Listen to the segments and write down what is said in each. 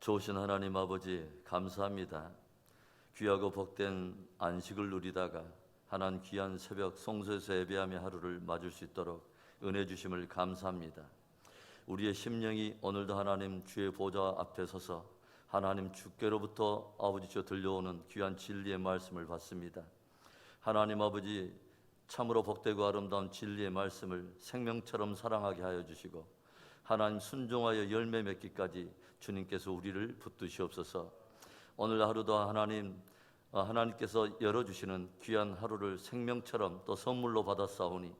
좋으신 하나님 아버지 감사합니다. 귀하고 복된 안식을 누리다가 하나님 귀한 새벽 성소에서 예배하며 하루를 맞을 수 있도록 은혜 주심을 감사합니다. 우리의 심령이 오늘도 하나님 주의 보좌 앞에 서서 하나님 주께로부터 아버지 저 들려오는 귀한 진리의 말씀을 받습니다. 하나님 아버지 참으로 복되고 아름다운 진리의 말씀을 생명처럼 사랑하게 하여 주시고 하나님 순종하여 열매 맺기까지 주님께서 우리를 붙드시옵소서. 오늘 하루도 하나님께서 열어주시는 귀한 하루를 생명처럼 또 선물로 받았사오니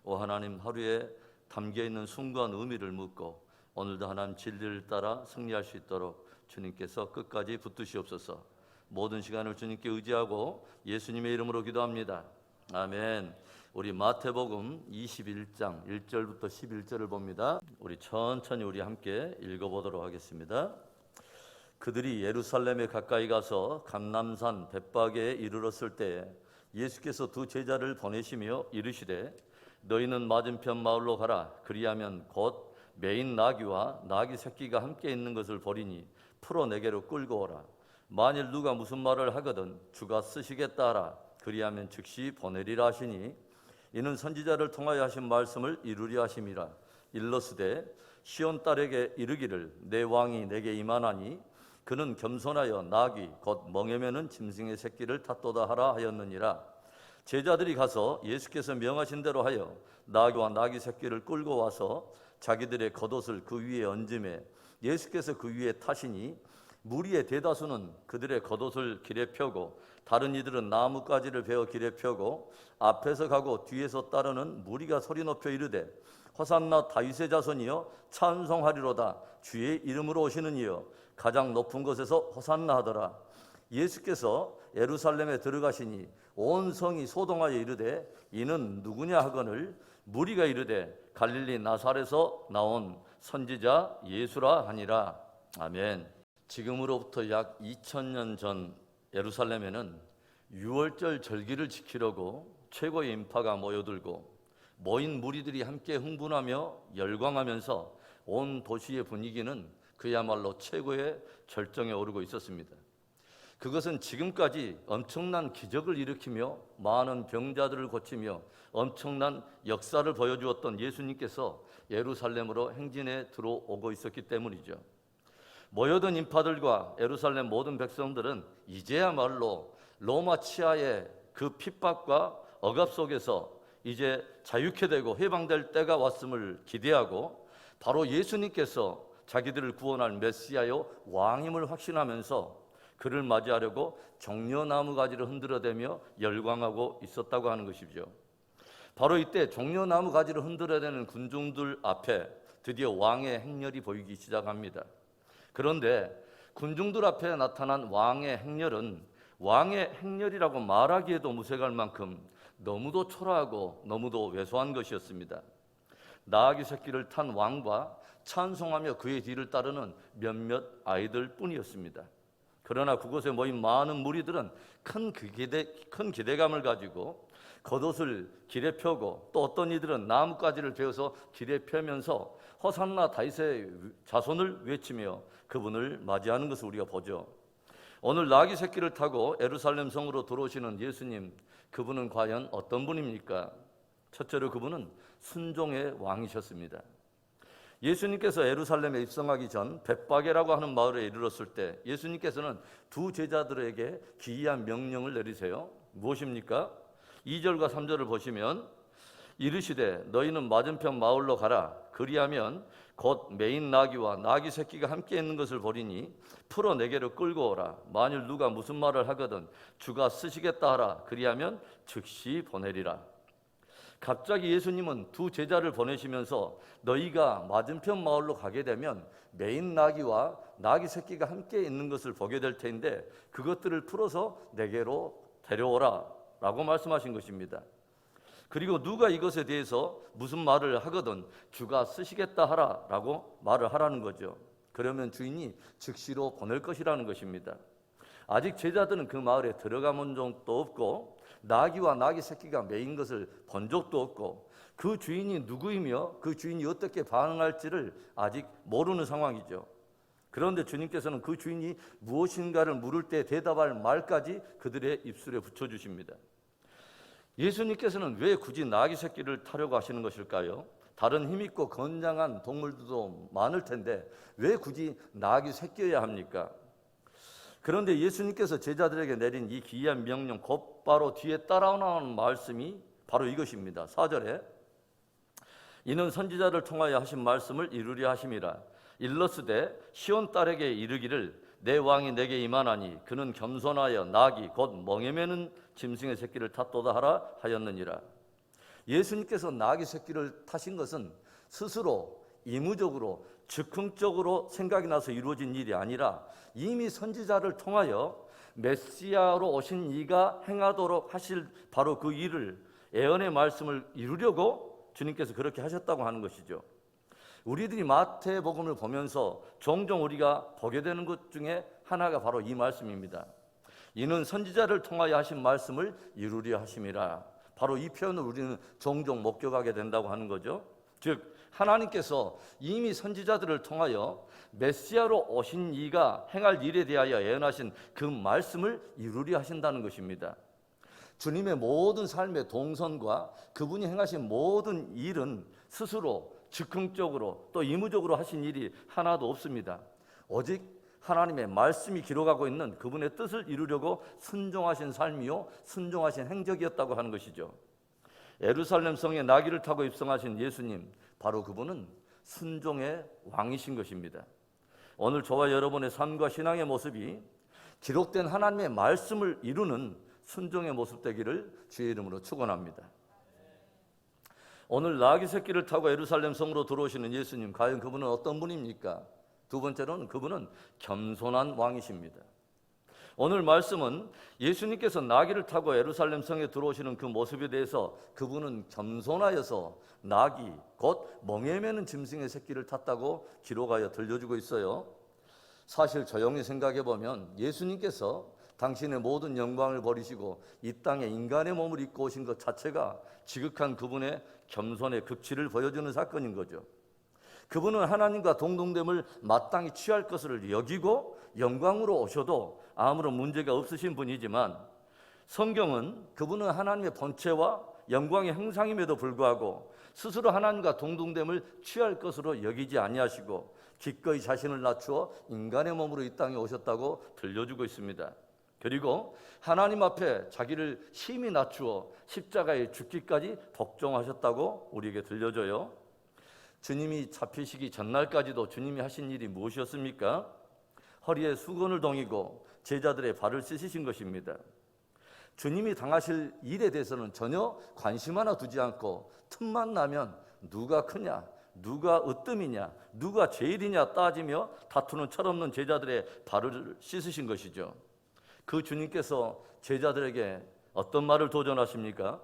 오 하나님 하루에 담겨있는 숭고한 의미를 묻고 오늘도 하나님 진리를 따라 승리할 수 있도록 주님께서 끝까지 붙드시옵소서. 모든 시간을 주님께 의지하고 예수님의 이름으로 기도합니다. 아멘. 우리 마태복음 21장 1절부터 11절을 봅니다. 우리 천천히 함께 읽어보도록 하겠습니다. 그들이 예루살렘에 가까이 가서 감람산 벳바게에 이르렀을 때에 예수께서 두 제자를 보내시며 이르시되 너희는 맞은편 마을로 가라. 그리하면 곧 매인 나귀와 나귀 새끼가 함께 있는 것을 보리니 풀어 내게로 끌고 오라. 만일 누가 무슨 말을 하거든 주가 쓰시겠다 하라. 그리하면 즉시 보내리라 하시니 이는 선지자를 통하여 하신 말씀을 이루려 하심이라. 일러스되 시온 딸에게 이르기를 내 왕이 내게 임하나니 그는 겸손하여 나귀 곧 멍에 매는 짐승의 새끼를 탔도다 하라 하였느니라. 제자들이 가서 예수께서 명하신 대로 하여 나귀와 나귀 새끼를 끌고 와서 자기들의 겉옷을 그 위에 얹음에 예수께서 그 위에 타시니 무리의 대다수는 그들의 겉옷을 길에 펴고 다른 이들은 나뭇가지를 베어 길에 펴고 앞에서 가고 뒤에서 따르는 무리가 소리 높여 이르되 호산나 다윗의 자손이여 찬송하리로다. 주의 이름으로 오시는 이여 가장 높은 곳에서 호산나 하더라. 예수께서 예루살렘에 들어가시니 온 성이 소동하여 이르되 이는 누구냐 하거늘 무리가 이르되 갈릴리 나사렛에서 나온 선지자 예수라 하니라. 아멘. 지금으로부터 약 2000년 전 예루살렘에는 유월절 절기를 지키려고 최고의 인파가 모여들고 모인 무리들이 함께 흥분하며 열광하면서 온 도시의 분위기는 그야말로 최고의 절정에 오르고 있었습니다. 그것은 지금까지 엄청난 기적을 일으키며 많은 병자들을 고치며 엄청난 역사를 보여주었던 예수님께서 예루살렘으로 행진해 들어오고 있었기 때문이죠. 모여든 인파들과 예루살렘 모든 백성들은 이제야말로 로마 치하의 그 핍박과 억압 속에서 이제 자유케 되고 해방될 때가 왔음을 기대하고 바로 예수님께서 자기들을 구원할 메시아요 왕임을 확신하면서 그를 맞이하려고 종려나무 가지를 흔들어대며 열광하고 있었다고 하는 것이죠. 바로 이때 종려나무 가지를 흔들어대는 군중들 앞에 드디어 왕의 행렬이 보이기 시작합니다. 그런데 군중들 앞에 나타난 왕의 행렬은 왕의 행렬이라고 말하기에도 무색할 만큼 너무도 초라하고 너무도 왜소한 것이었습니다. 나귀 새끼를 탄 왕과 찬송하며 그의 뒤를 따르는 몇몇 아이들 뿐이었습니다. 그러나 그곳에 모인 많은 무리들은 큰 기대감을 가지고 겉옷을 길에 펴고 또 어떤 이들은 나뭇가지를 베어서 길에 펴면서 호산나 다윗의 자손을 외치며 그분을 맞이하는 것을 우리가 보죠. 오늘 나귀 새끼를 타고 예루살렘 성으로 들어오시는 예수님, 그분은 과연 어떤 분입니까? 첫째로 그분은 순종의 왕이셨습니다. 예수님께서 예루살렘에 입성하기 전 벳바게라고 하는 마을에 이르렀을 때 예수님께서는 두 제자들에게 기이한 명령을 내리세요. 무엇입니까? 2절과 3절을 보시면 이르시되 너희는 맞은편 마을로 가라. 그리하면 곧 매인 나귀와 나귀 새끼가 함께 있는 것을 보리니 풀어 내게로 끌고 오라. 만일 누가 무슨 말을 하거든 주가 쓰시겠다 하라. 그리하면 즉시 보내리라. 갑자기 예수님은 두 제자를 보내시면서 너희가 맞은편 마을로 가게 되면 매인 나귀와 나귀 새끼가 함께 있는 것을 보게 될 텐데 그것들을 풀어서 내게로 데려오라 라고 말씀하신 것입니다. 그리고 누가 이것에 대해서 무슨 말을 하거든 주가 쓰시겠다 하라 라고 말을 하라는 거죠. 그러면 주인이 즉시로 보낼 것이라는 것입니다. 아직 제자들은 그 마을에 들어가 본 적도 없고 나귀와 나귀 새끼가 매인 것을 본 적도 없고 그 주인이 누구이며 그 주인이 어떻게 반응할지를 아직 모르는 상황이죠. 그런데 주님께서는 그 주인이 무엇인가를 물을 때 대답할 말까지 그들의 입술에 붙여주십니다. 예수님께서는 왜 굳이 나귀 새끼를 타려고 하시는 것일까요? 다른 힘있고 건장한 동물들도 많을 텐데 왜 굳이 나귀 새끼여야 합니까? 그런데 예수님께서 제자들에게 내린 이 기이한 명령 곧바로 뒤에 따라오는 말씀이 바로 이것입니다. 4절에 이는 선지자를 통하여 하신 말씀을 이루려 하심이라. 일러스되 시온 딸에게 이르기를 내 왕이 내게 임하나니 그는 겸손하여 나귀 곧 멍에 매는 짐승의 새끼를 탔도다 하라 하였느니라. 예수님께서 나귀 새끼를 타신 것은 스스로 의무적으로 즉흥적으로 생각이 나서 이루어진 일이 아니라 이미 선지자를 통하여 메시아로 오신 이가 행하도록 하실 바로 그 일을 예언의 말씀을 이루려고 주님께서 그렇게 하셨다고 하는 것이죠. 우리들이 마태복음을 보면서 종종 우리가 보게 되는 것 중에 하나가 바로 이 말씀입니다. 이는 선지자를 통하여 하신 말씀을 이루려 하심이라. 바로 이 표현을 우리는 종종 목격하게 된다고 하는 거죠. 즉 하나님께서 이미 선지자들을 통하여 메시아로 오신 이가 행할 일에 대하여 예언하신 그 말씀을 이루려 하신다는 것입니다. 주님의 모든 삶의 동선과 그분이 행하신 모든 일은 스스로 즉흥적으로 또 의무적으로 하신 일이 하나도 없습니다. 오직 하나님의 말씀이 기록하고 있는 그분의 뜻을 이루려고 순종하신 삶이요 순종하신 행적이었다고 하는 것이죠. 예루살렘 성에 나귀를 타고 입성하신 예수님, 바로 그분은 순종의 왕이신 것입니다. 오늘 저와 여러분의 삶과 신앙의 모습이 기록된 하나님의 말씀을 이루는 순종의 모습 되기를 주의 이름으로 축원합니다. 오늘 나귀 새끼를 타고 예루살렘 성으로 들어오시는 예수님, 과연 그분은 어떤 분입니까? 두 번째로는 그분은 겸손한 왕이십니다. 오늘 말씀은 예수님께서 나귀를 타고 예루살렘 성에 들어오시는 그 모습에 대해서 그분은 겸손하여서 나귀 곧 멍에 매는 짐승의 새끼를 탔다고 기록하여 들려주고 있어요. 사실 조용히 생각해 보면 예수님께서 당신의 모든 영광을 버리시고 이 땅에 인간의 몸을 입고 오신 것 자체가 지극한 그분의 겸손의 극치를 보여주는 사건인 거죠. 그분은 하나님과 동등됨을 마땅히 취할 것을 여기고 영광으로 오셔도 아무런 문제가 없으신 분이지만 성경은 그분은 하나님의 본체와 영광의 형상임에도 불구하고 스스로 하나님과 동등됨을 취할 것으로 여기지 아니하시고 기꺼이 자신을 낮추어 인간의 몸으로 이 땅에 오셨다고 들려주고 있습니다. 그리고 하나님 앞에 자기를 심히 낮추어 십자가에 죽기까지 복종하셨다고 우리에게 들려줘요. 주님이 잡히시기 전날까지도 주님이 하신 일이 무엇이었습니까? 허리에 수건을 동이고 제자들의 발을 씻으신 것입니다. 주님이 당하실 일에 대해서는 전혀 관심 하나 두지 않고 틈만 나면 누가 크냐, 누가 으뜸이냐, 누가 제일이냐 따지며 다투는 철없는 제자들의 발을 씻으신 것이죠. 그 주님께서 제자들에게 어떤 말을 도전하십니까?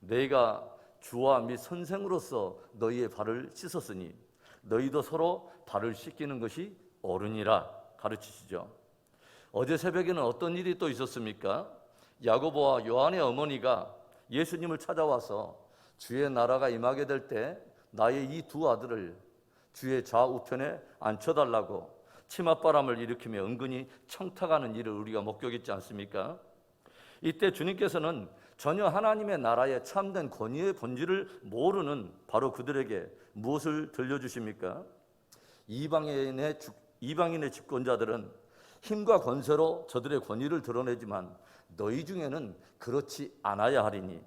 내가 주와 및 선생으로서 너희의 발을 씻었으니 너희도 서로 발을 씻기는 것이 옳으니라 가르치시죠. 어제 새벽에는 어떤 일이 또 있었습니까? 야고보와 요한의 어머니가 예수님을 찾아와서 주의 나라가 임하게 될 때 나의 이 두 아들을 주의 좌우편에 앉혀달라고 치맛바람을 일으키며 은근히 청탁하는 일을 우리가 목격했지 않습니까? 이때 주님께서는 전혀 하나님의 나라의 참된 권위의 본질을 모르는 바로 그들에게 무엇을 들려주십니까? 이방인의 집권자들은 힘과 권세로 저들의 권위를 드러내지만 너희 중에는 그렇지 않아야 하리니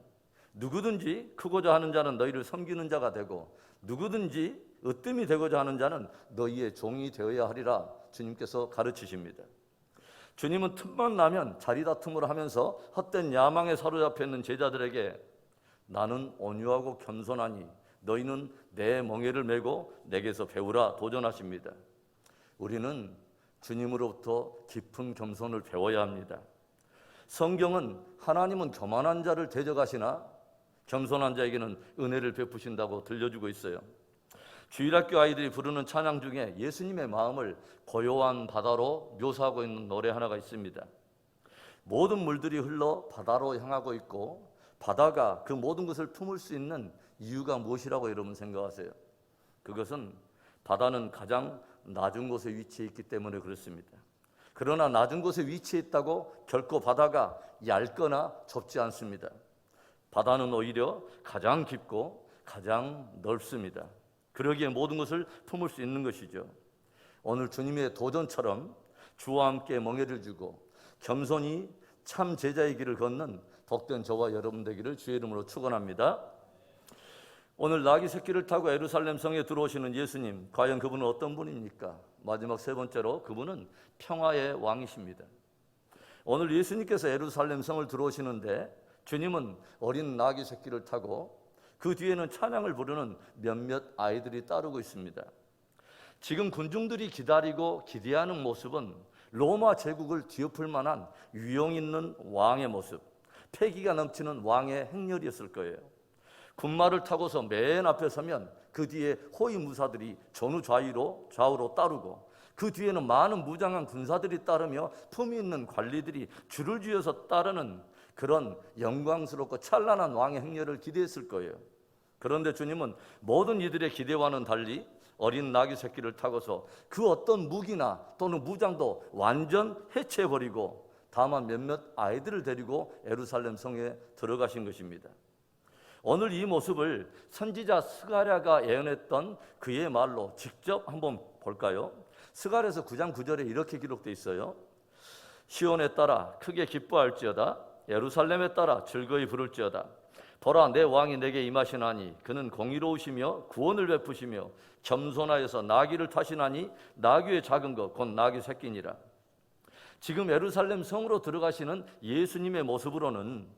누구든지 크고자 하는 자는 너희를 섬기는 자가 되고 누구든지 으뜸이 되고자 하는 자는 너희의 종이 되어야 하리라 주님께서 가르치십니다. 주님은 틈만 나면 자리다툼을 하면서 헛된 야망에 사로잡혀 있는 제자들에게 나는 온유하고 겸손하니 너희는 내 멍에를 메고 내게서 배우라 도전하십니다. 우리는 주님으로부터 깊은 겸손을 배워야 합니다. 성경은 하나님은 교만한 자를 대적하시나 겸손한 자에게는 은혜를 베푸신다고 들려주고 있어요. 주일학교 아이들이 부르는 찬양 중에 예수님의 마음을 고요한 바다로 묘사하고 있는 노래 하나가 있습니다. 모든 물들이 흘러 바다로 향하고 있고 바다가 그 모든 것을 품을 수 있는 이유가 무엇이라고 여러분 생각하세요? 그것은 바다는 가장 낮은 곳에 위치해 있기 때문에 그렇습니다. 그러나 낮은 곳에 위치해 있다고 결코 바다가 얇거나 좁지 않습니다. 바다는 오히려 가장 깊고 가장 넓습니다. 그러기에 모든 것을 품을 수 있는 것이죠. 오늘 주님의 도전처럼 주와 함께 멍에를 주고 겸손히 참 제자의 길을 걷는 복된 저와 여러분 되기를 주의 이름으로 축원합니다. 오늘 나귀 새끼를 타고 예루살렘 성에 들어오시는 예수님, 과연 그분은 어떤 분입니까? 마지막 세 번째로 그분은 평화의 왕이십니다. 오늘 예수님께서 예루살렘 성을 들어오시는데 주님은 어린 나귀 새끼를 타고 그 뒤에는 찬양을 부르는 몇몇 아이들이 따르고 있습니다. 지금 군중들이 기다리고 기대하는 모습은 로마 제국을 뒤엎을 만한 위용 있는 왕의 모습, 패기가 넘치는 왕의 행렬이었을 거예요. 군마를 타고서 맨 앞에 서면 그 뒤에 호위무사들이 좌우로 따르고 그 뒤에는 많은 무장한 군사들이 따르며 품위 있는 관리들이 줄을 쥐어서 따르는 그런 영광스럽고 찬란한 왕의 행렬을 기대했을 거예요. 그런데 주님은 모든 이들의 기대와는 달리 어린 나귀 새끼를 타고서 그 어떤 무기나 또는 무장도 완전 해체해버리고 다만 몇몇 아이들을 데리고 예루살렘 성에 들어가신 것입니다. 오늘 이 모습을 선지자 스가랴가 예언했던 그의 말로 직접 한번 볼까요? 스가랴서 9장 9절에 이렇게 기록되어 있어요. 시온에 따라 크게 기뻐할지어다. 예루살렘에 따라 즐거이 부를지어다. 보라, 내 왕이 내게 임하시나니 그는 공의로우시며 구원을 베푸시며 겸손하여서 나귀를 타시나니 나귀의 작은 것 곧 나귀 새끼니라. 지금 예루살렘 성으로 들어가시는 예수님의 모습으로는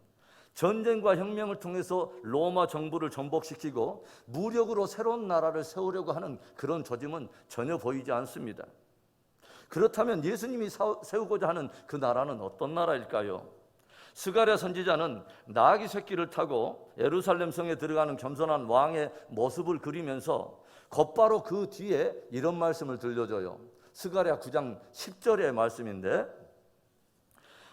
전쟁과 혁명을 통해서 로마 정부를 전복시키고 무력으로 새로운 나라를 세우려고 하는 그런 조짐은 전혀 보이지 않습니다. 그렇다면 예수님이 세우고자 하는 그 나라는 어떤 나라일까요? 스가랴 선지자는 나귀 새끼를 타고 예루살렘 성에 들어가는 겸손한 왕의 모습을 그리면서 곧바로 그 뒤에 이런 말씀을 들려줘요. 스가랴 9장 10절의 말씀인데,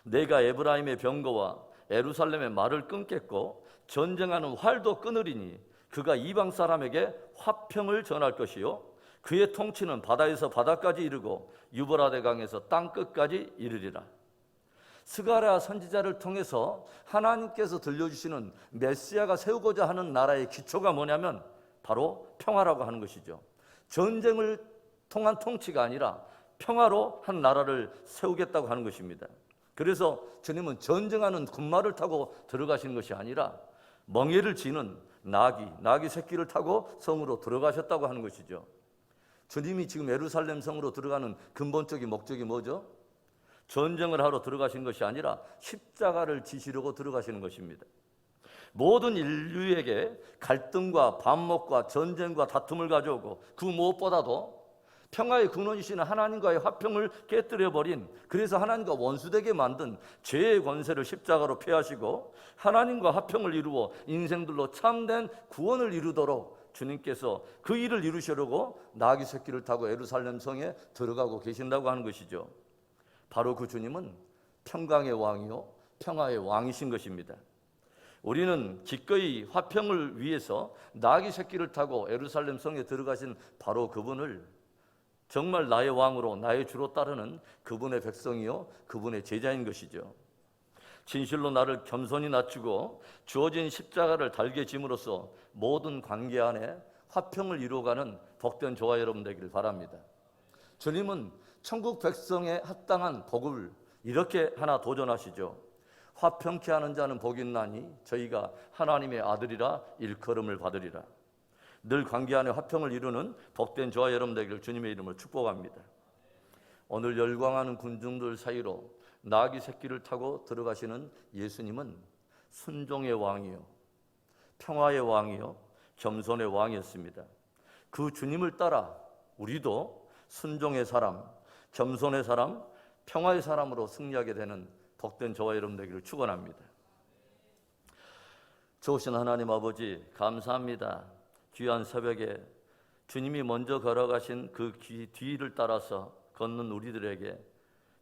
내가 에브라임의 병거와 예루살렘의 말을 끊겠고 전쟁하는 활도 끊으리니 그가 이방 사람에게 화평을 전할 것이요 그의 통치는 바다에서 바다까지 이르고 유브라데 강에서 땅 끝까지 이르리라. 스가랴 선지자를 통해서 하나님께서 들려주시는 메시아가 세우고자 하는 나라의 기초가 뭐냐면 바로 평화라고 하는 것이죠. 전쟁을 통한 통치가 아니라 평화로 한 나라를 세우겠다고 하는 것입니다. 그래서 주님은 전쟁하는 군마를 타고 들어가시는 것이 아니라 멍에를 지는 나귀 새끼를 타고 성으로 들어가셨다고 하는 것이죠. 주님이 지금 예루살렘 성으로 들어가는 근본적인 목적이 뭐죠? 전쟁을 하러 들어가신 것이 아니라 십자가를 지시려고 들어가시는 것입니다. 모든 인류에게 갈등과 반목과 전쟁과 다툼을 가져오고 그 무엇보다도 평화의 근원이시는 하나님과의 화평을 깨뜨려버린, 그래서 하나님과 원수되게 만든 죄의 권세를 십자가로 폐하시고 하나님과 화평을 이루어 인생들로 참된 구원을 이루도록 주님께서 그 일을 이루시려고 나귀 새끼를 타고 예루살렘 성에 들어가고 계신다고 하는 것이죠. 바로 그 주님은 평강의 왕이요 평화의 왕이신 것입니다. 우리는 기꺼이 화평을 위해서 나귀 새끼를 타고 예루살렘 성에 들어가신 바로 그분을 정말 나의 왕으로 나의 주로 따르는 그분의 백성이요 그분의 제자인 것이죠. 진실로 나를 겸손히 낮추고 주어진 십자가를 달게 짐으로써 모든 관계 안에 화평을 이루어가는 복된 저와 여러분 되기를 바랍니다. 주님은 천국 백성에 합당한 복을 이렇게 하나 도전하시죠. 화평케 하는 자는 복이 있나니 저희가 하나님의 아들이라 일컬음을 받으리라. 늘 관계 안에 화평을 이루는 복된 저와 여러분 되기를 주님의 이름으로 축복합니다. 오늘 열광하는 군중들 사이로 나귀 새끼를 타고 들어가시는 예수님은 순종의 왕이요 평화의 왕이요 겸손의 왕이었습니다. 그 주님을 따라 우리도 순종의 사람, 겸손의 사람, 평화의 사람으로 승리하게 되는 복된 저와 여러분 되기를 축원합니다. 좋으신 하나님 아버지 감사합니다. 귀한 새벽에 주님이 먼저 걸어가신 그 뒤를 따라서 걷는 우리들에게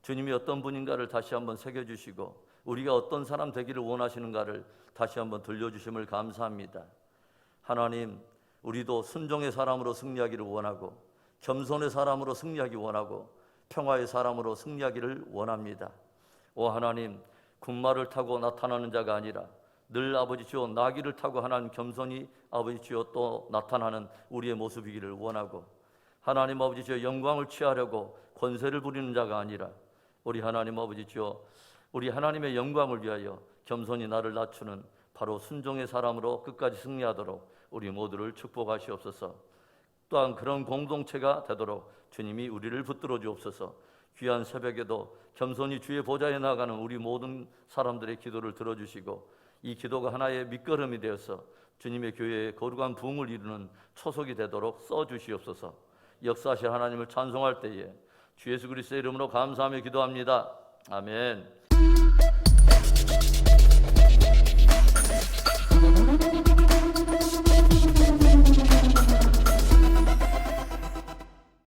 주님이 어떤 분인가를 다시 한번 새겨주시고 우리가 어떤 사람 되기를 원하시는가를 다시 한번 들려주심을 감사합니다. 하나님, 우리도 순종의 사람으로 승리하기를 원하고 겸손의 사람으로 승리하기 원하고 평화의 사람으로 승리하기를 원합니다. 오 하나님, 군마를 타고 나타나는 자가 아니라 늘 아버지 주여 나귀를 타고 하나님 겸손히 아버지 주여 또 나타나는 우리의 모습이기를 원하고, 하나님 아버지 주여 영광을 취하려고 권세를 부리는 자가 아니라 우리 하나님 아버지 주여 우리 하나님의 영광을 위하여 겸손히 나를 낮추는 바로 순종의 사람으로 끝까지 승리하도록 우리 모두를 축복하시옵소서. 또한 그런 공동체가 되도록 주님이 우리를 붙들어 주옵소서. 귀한 새벽에도 겸손히 주의 보좌에 나가는 우리 모든 사람들의 기도를 들어주시고, 이 기도가 하나의 밑거름이 되어서 주님의 교회의 거룩한 부흥을 이루는 초석이 되도록 써주시옵소서. 역사하실 하나님을 찬송할 때에 주 예수 그리스도의 이름으로 감사하며 기도합니다. 아멘.